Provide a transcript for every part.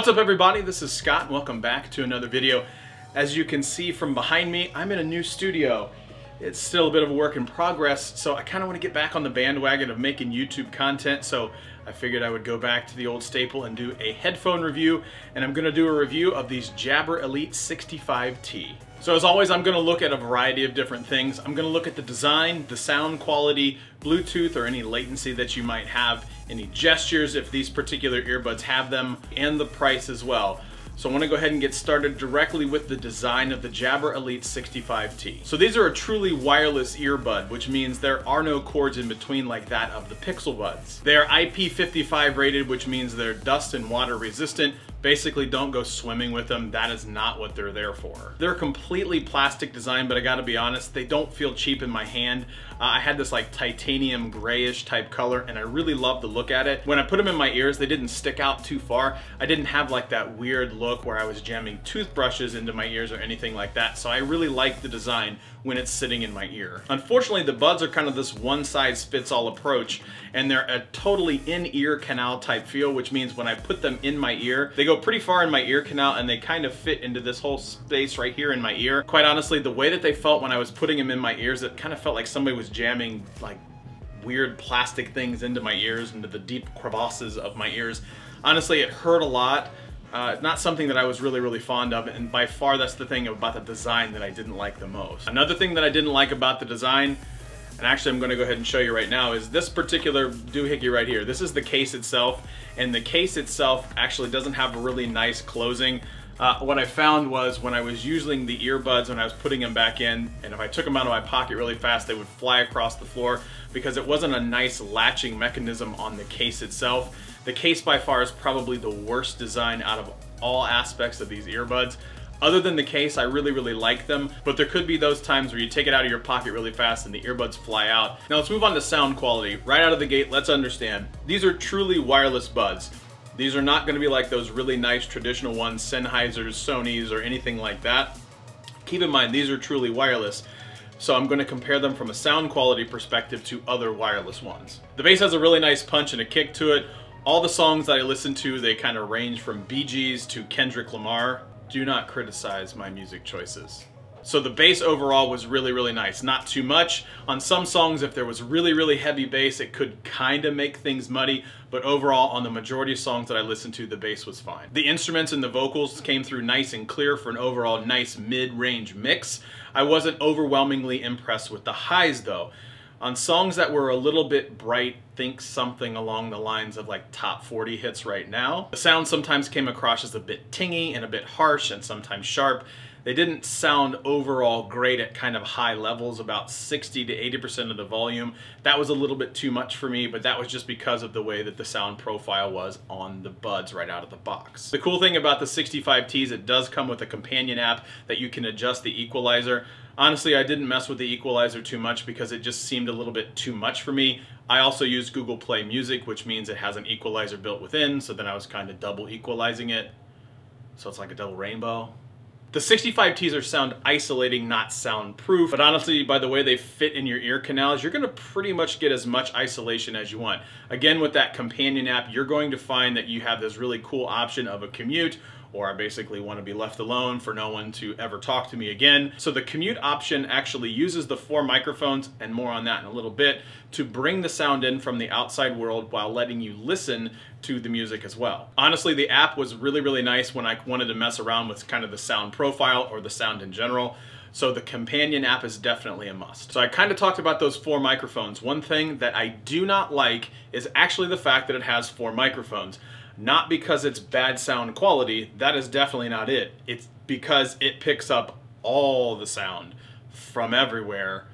What's up everybody, this is Scott and welcome back to another video. As you can see from behind me, I'm in a new studio. It's still a bit of a work in progress, so I kind of want to get back on the bandwagon of making YouTube content, so I figured I would go back to the old staple and do a headphone review, and I'm going to do a review of these Jabra Elite 65T. So as always, I'm going to look at a variety of different things. I'm going to look at the design, the sound quality, Bluetooth or any latency that you might have, any gestures if these particular earbuds have them, and the price as well. So I want to go ahead and get started directly with the design of the Jabra Elite 65T. So these are a truly wireless earbud, which means there are no cords in between like that of the Pixel Buds. They are IP55 rated, which means they're dust and water resistant. Basically, don't go swimming with them. That is not what they're there for. They're a completely plastic design, but I gotta be honest, they don't feel cheap in my hand. I had this like titanium grayish type color and I really love the look at it. When I put them in my ears, they didn't stick out too far. I didn't have like that weird look where I was jamming toothbrushes into my ears or anything like that. So I really like the design when it's sitting in my ear. Unfortunately, the buds are kind of this one size fits all approach, and they're a totally in-ear canal type feel, which means when I put them in my ear, they go pretty far in my ear canal and they kind of fit into this whole space right here in my ear. Quite honestly, the way that they felt when I was putting them in my ears, it kind of felt like somebody was jamming like weird plastic things into my ears, into the deep crevasses of my ears. Honestly, it hurt a lot. Not something that I was really fond of, and by far that's the thing about the design that I didn't like the most. Another thing that I didn't like about the design, and actually I'm going to go ahead and show you right now, is this particular doohickey right here. This is the case itself, and the case itself actually doesn't have a really nice closing. What I found was when I was using the earbuds, when I was putting them back in, and if I took them out of my pocket really fast, they would fly across the floor because it wasn't a nice latching mechanism on the case itself. The case by far is probably the worst design out of all aspects of these earbuds. Other than the case, I really like them, but there could be those times where you take it out of your pocket really fast and the earbuds fly out. Now let's move on to sound quality. Right out of the gate, let's understand, these are truly wireless buds. These are not gonna be like those really nice traditional ones, Sennheisers, Sonys, or anything like that. Keep in mind, these are truly wireless. So I'm going to compare them from a sound quality perspective to other wireless ones. The bass has a really nice punch and a kick to it. All the songs that I listen to, they kind of range from Bee Gees to Kendrick Lamar. Do not criticize my music choices. So the bass overall was really nice. Not too much. On some songs, if there was really heavy bass, it could kind of make things muddy, but overall, on the majority of songs that I listened to, the bass was fine. The instruments and the vocals came through nice and clear for an overall nice mid-range mix. I wasn't overwhelmingly impressed with the highs though. On songs that were a little bit bright, think something along the lines of like top 40 hits right now, the sound sometimes came across as a bit tingy and a bit harsh and sometimes sharp. They didn't sound overall great at kind of high levels, about 60 to 80% of the volume. That was a little bit too much for me, but that was just because of the way that the sound profile was on the buds right out of the box. The cool thing about the 65Ts, it does come with a companion app that you can adjust the equalizer. Honestly, I didn't mess with the equalizer too much because it just seemed a little bit too much for me. I also use Google Play Music, which means it has an equalizer built within, so then I was kind of double equalizing it. So it's like a double rainbow. The 65Ts are sound isolating, not soundproof, but honestly, by the way they fit in your ear canals, you're gonna pretty much get as much isolation as you want. Again, with that companion app, you're going to find that you have this really cool option of a commute, or I basically want to be left alone for no one to ever talk to me again. So the commute option actually uses the 4 microphones, and more on that in a little bit, to bring the sound in from the outside world while letting you listen to the music as well. Honestly, the app was really nice when I wanted to mess around with kind of the sound profile or the sound in general. So the companion app is definitely a must. So I kind of talked about those 4 microphones. One thing that I do not like is actually the fact that it has 4 microphones. Not because it's bad sound quality, that is definitely not it. It's because it picks up all the sound from everywhere.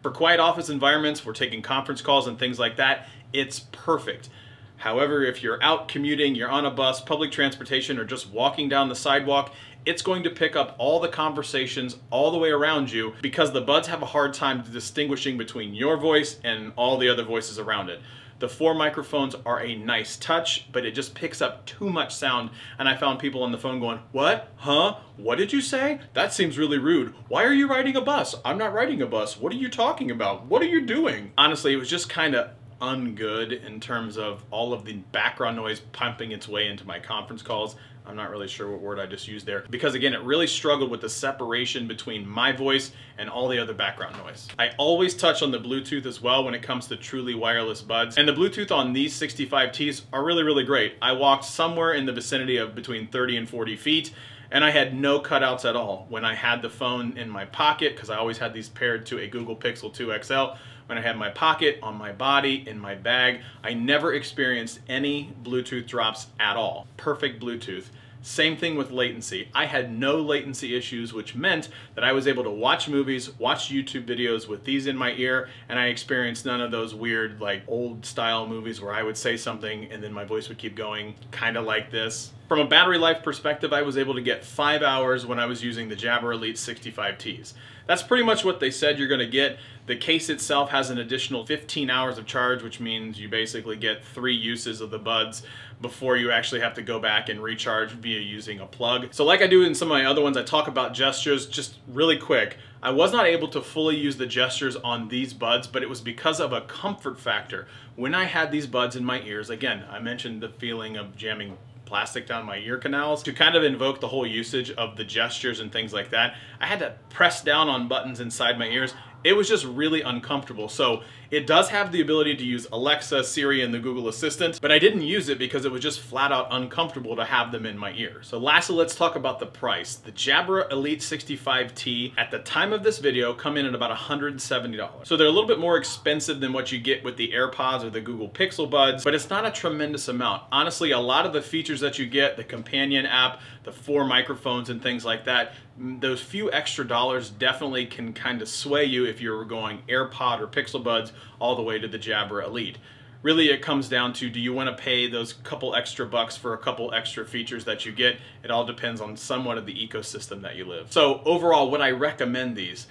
For quiet office environments, for taking conference calls and things like that, it's perfect. However, if you're out commuting, you're on a bus, public transportation, or just walking down the sidewalk, it's going to pick up all the conversations all the way around you because the buds have a hard time distinguishing between your voice and all the other voices around it. The 4 microphones are a nice touch, but it just picks up too much sound, and I found people on the phone going, "What? Huh? What did you say? That seems really rude. Why are you riding a bus? I'm not riding a bus. What are you talking about? What are you doing?" Honestly, it was just kind of ungood in terms of all of the background noise pumping its way into my conference calls. I'm not really sure what word I just used there, because again, it really struggled with the separation between my voice and all the other background noise. I always touch on the Bluetooth as well when it comes to truly wireless buds, and the Bluetooth on these 65Ts are really, really great. I walked somewhere in the vicinity of between 30 and 40 feet, and I had no cutouts at all when I had the phone in my pocket, because I always had these paired to a Google Pixel 2 XL. When I had my pocket, on my body, in my bag, I never experienced any Bluetooth drops at all. Perfect Bluetooth. Same thing with latency. I had no latency issues, which meant that I was able to watch movies, watch YouTube videos with these in my ear, and I experienced none of those weird, like, old style movies where I would say something and then my voice would keep going, kind of like this. From a battery life perspective, I was able to get 5 hours when I was using the Jabra Elite 65Ts. That's pretty much what they said you're going to get. The case itself has an additional 15 hours of charge, which means you basically get 3 uses of the buds before you actually have to go back and recharge via using a plug. So like I do in some of my other ones, I talk about gestures just really quick. I was not able to fully use the gestures on these buds, but it was because of a comfort factor. When I had these buds in my ears, again, I mentioned the feeling of jamming plastic down my ear canals. To kind of invoke the whole usage of the gestures and things like that, I had to press down on buttons inside my ears. It was just really uncomfortable. So it does have the ability to use Alexa, Siri, and the Google Assistant, but I didn't use it because it was just flat out uncomfortable to have them in my ear. So lastly, let's talk about the price. The Jabra Elite 65T at the time of this video come in at about $170. So they're a little bit more expensive than what you get with the AirPods or the Google Pixel Buds, but it's not a tremendous amount. Honestly, a lot of the features that you get, the companion app, the 4 microphones and things like that, those few extra dollars definitely can kind of sway you if you're going AirPod or Pixel Buds all the way to the Jabra Elite. Really, it comes down to, do you want to pay those couple extra bucks for a couple extra features that you get? It all depends on somewhat of the ecosystem that you live. So overall, would I recommend these?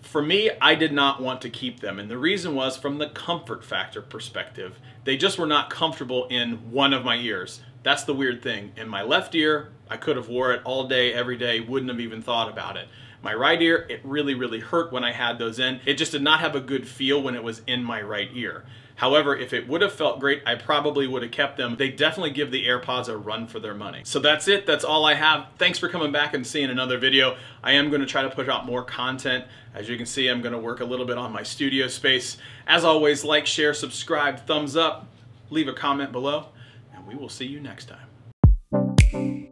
For me, I did not want to keep them, and the reason was from the comfort factor perspective. They just were not comfortable in one of my ears. That's the weird thing. In my left ear, I could have wore it all day, every day, wouldn't have even thought about it. My right ear, it really, really hurt when I had those in. It just did not have a good feel when it was in my right ear. However, if it would have felt great, I probably would have kept them. They definitely give the AirPods a run for their money. So that's it. That's all I have. Thanks for coming back and seeing another video. I am going to try to put out more content. As you can see, I'm going to work a little bit on my studio space. As always, like, share, subscribe, thumbs up, leave a comment below, and we will see you next time.